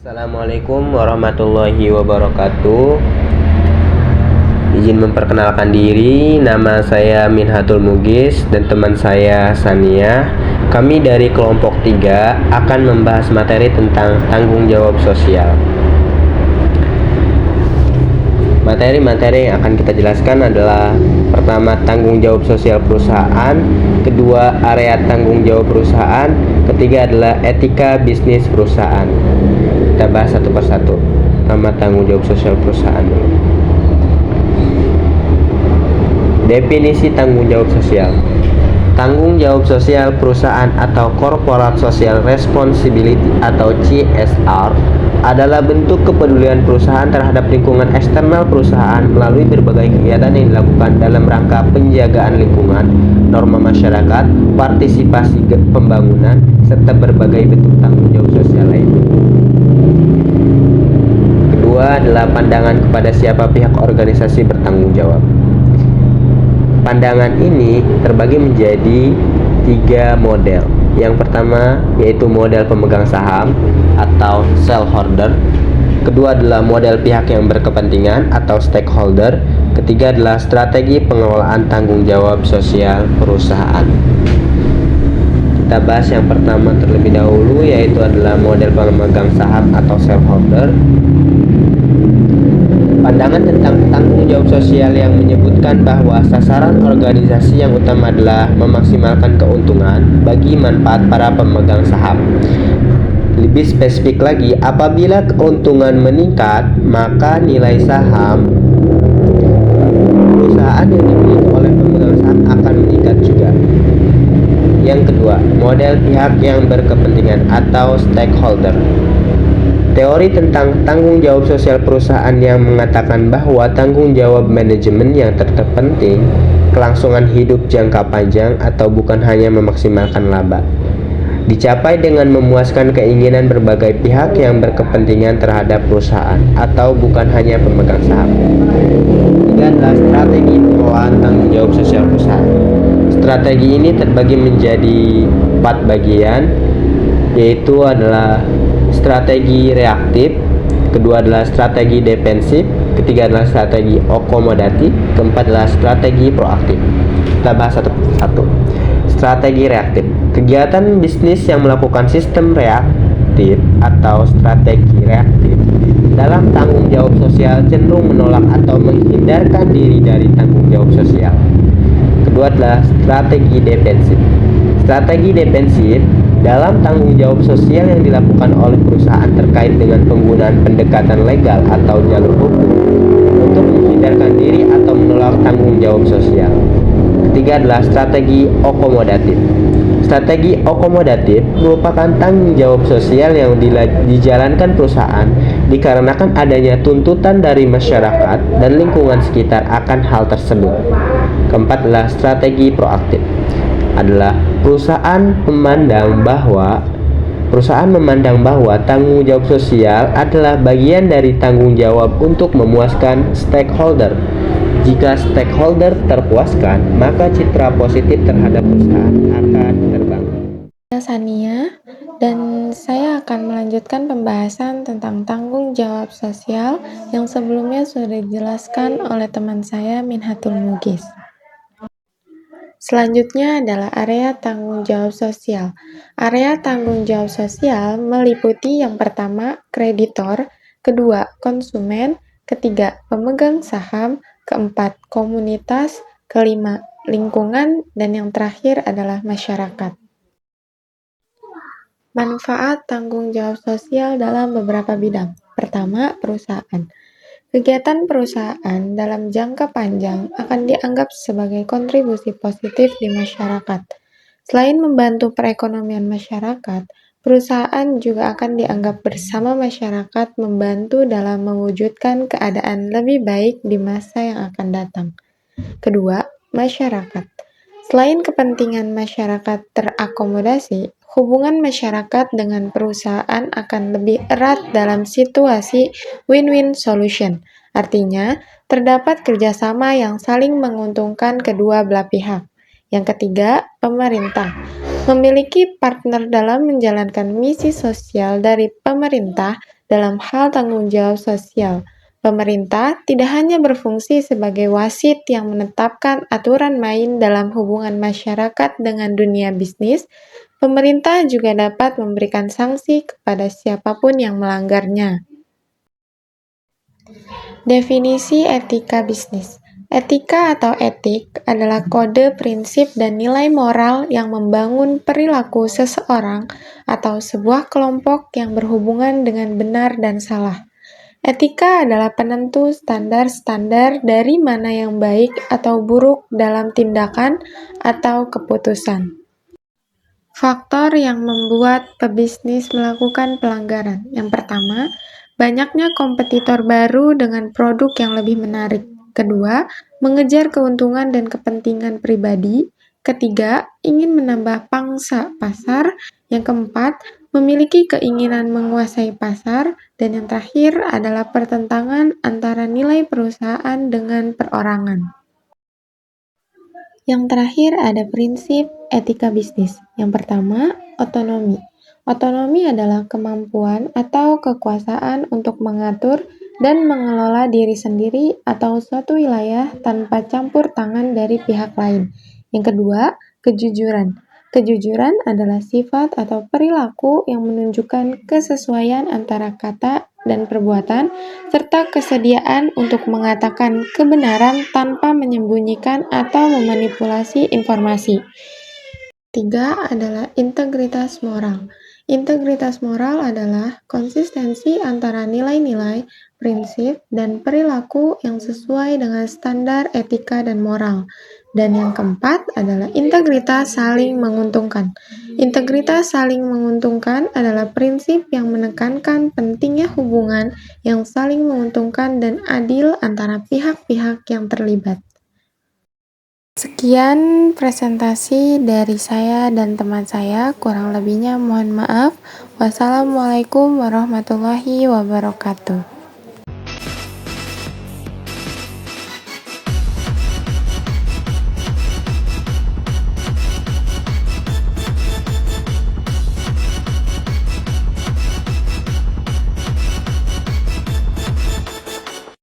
Assalamualaikum warahmatullahi wabarakatuh. Izin memperkenalkan diri, nama saya Minhatul Mugis dan teman saya Sania. Kami dari kelompok 3 akan membahas materi tentang tanggung jawab sosial. Materi-materi yang akan kita jelaskan adalah: pertama, tanggung jawab sosial perusahaan; kedua, area tanggung jawab perusahaan; ketiga adalah etika bisnis perusahaan. Kita bahas satu persatu. Pertama, tanggung jawab sosial perusahaan. Definisi tanggung jawab sosial. Tanggung jawab sosial perusahaan atau Corporate Social Responsibility atau CSR adalah bentuk kepedulian perusahaan terhadap lingkungan eksternal perusahaan melalui berbagai kegiatan yang dilakukan dalam rangka penjagaan lingkungan, norma masyarakat, partisipasi pembangunan, serta berbagai bentuk tanggung jawab sosial lainnya. Kedua adalah pandangan kepada siapa pihak organisasi bertanggung jawab. Pandangan ini terbagi menjadi 3 model. Yang pertama yaitu model pemegang saham atau shareholder. Kedua adalah model pihak yang berkepentingan atau stakeholder. Ketiga adalah strategi pengelolaan tanggung jawab sosial perusahaan. Kita bahas yang pertama terlebih dahulu, yaitu adalah model pemegang saham atau shareholder. Pandangan tentang tanggung jawab sosial yang menyebutkan bahwa sasaran organisasi yang utama adalah memaksimalkan keuntungan bagi manfaat para pemegang saham. Lebih spesifik lagi, apabila keuntungan meningkat, maka nilai saham perusahaan yang dimiliki oleh pemegang saham akan meningkat juga. Yang kedua, model pihak yang berkepentingan atau stakeholder. Teori tentang tanggung jawab sosial perusahaan yang mengatakan bahwa tanggung jawab manajemen yang terpenting, kelangsungan hidup jangka panjang atau bukan hanya memaksimalkan laba, dicapai dengan memuaskan keinginan berbagai pihak yang berkepentingan terhadap perusahaan atau bukan hanya pemegang saham. Ketiga adalah strategi pengelolaan tanggung jawab sosial perusahaan. Strategi ini terbagi menjadi 4 bagian, yaitu adalah strategi reaktif, kedua adalah strategi defensif, ketiga adalah strategi akomodatif, keempat adalah strategi proaktif. Kita bahas satu persatu. Strategi reaktif. Kegiatan bisnis yang melakukan sistem reaktif atau strategi reaktif dalam tanggung jawab sosial cenderung menolak atau menghindarkan diri dari tanggung jawab sosial. Kedua adalah strategi defensif. Strategi defensif dalam tanggung jawab sosial yang dilakukan oleh perusahaan terkait dengan penggunaan pendekatan legal atau jalur hukum untuk menghindarkan diri atau menolak tanggung jawab sosial. Ketiga adalah strategi akomodatif. Strategi akomodatif merupakan tanggung jawab sosial yang dijalankan perusahaan dikarenakan adanya tuntutan dari masyarakat dan lingkungan sekitar akan hal tersebut. Keempat adalah strategi proaktif. Adalah perusahaan memandang bahwa tanggung jawab sosial adalah bagian dari tanggung jawab untuk memuaskan stakeholder. Jika stakeholder terpuaskan, maka citra positif terhadap perusahaan akan terbangun. Saya Sania, dan saya akan melanjutkan pembahasan tentang tanggung jawab sosial yang sebelumnya sudah dijelaskan oleh teman saya Minhatul Mugis. Selanjutnya adalah area tanggung jawab sosial. Area tanggung jawab sosial meliputi yang pertama, kreditor, kedua, konsumen, ketiga, pemegang saham, keempat, komunitas, kelima, lingkungan, dan yang terakhir adalah masyarakat. Manfaat tanggung jawab sosial dalam beberapa bidang. Pertama, perusahaan. Kegiatan perusahaan dalam jangka panjang akan dianggap sebagai kontribusi positif di masyarakat. Selain membantu perekonomian masyarakat, perusahaan juga akan dianggap bersama masyarakat membantu dalam mewujudkan keadaan lebih baik di masa yang akan datang. Kedua, masyarakat. Selain kepentingan masyarakat terakomodasi, hubungan masyarakat dengan perusahaan akan lebih erat dalam situasi win-win solution. Artinya, terdapat kerjasama yang saling menguntungkan kedua belah pihak. Yang ketiga, pemerintah. Memiliki partner dalam menjalankan misi sosial dari pemerintah dalam hal tanggung jawab sosial. Pemerintah tidak hanya berfungsi sebagai wasit yang menetapkan aturan main dalam hubungan masyarakat dengan dunia bisnis, pemerintah juga dapat memberikan sanksi kepada siapapun yang melanggarnya. Definisi etika bisnis. Etika atau etik adalah kode prinsip dan nilai moral yang membangun perilaku seseorang atau sebuah kelompok yang berhubungan dengan benar dan salah. Etika adalah penentu standar-standar dari mana yang baik atau buruk dalam tindakan atau keputusan. Faktor yang membuat pebisnis melakukan pelanggaran. Yang pertama, banyaknya kompetitor baru dengan produk yang lebih menarik. Kedua, mengejar keuntungan dan kepentingan pribadi. Ketiga, ingin menambah pangsa pasar. Yang keempat, memiliki keinginan menguasai pasar. Dan yang terakhir adalah pertentangan antara nilai perusahaan dengan perorangan. Yang terakhir ada prinsip etika bisnis. Yang pertama, otonomi. Otonomi adalah kemampuan atau kekuasaan untuk mengatur dan mengelola diri sendiri atau suatu wilayah tanpa campur tangan dari pihak lain. Yang kedua, kejujuran. Kejujuran adalah sifat atau perilaku yang menunjukkan kesesuaian antara kata dan perbuatan, serta kesediaan untuk mengatakan kebenaran tanpa menyembunyikan atau memanipulasi informasi. Tiga adalah integritas moral. Integritas moral adalah konsistensi antara nilai-nilai, prinsip, dan perilaku yang sesuai dengan standar etika dan moral. Dan yang keempat adalah integritas saling menguntungkan. Integritas saling menguntungkan adalah prinsip yang menekankan pentingnya hubungan yang saling menguntungkan dan adil antara pihak-pihak yang terlibat. Sekian presentasi dari saya dan teman saya, kurang lebihnya mohon maaf. Wassalamualaikum warahmatullahi wabarakatuh.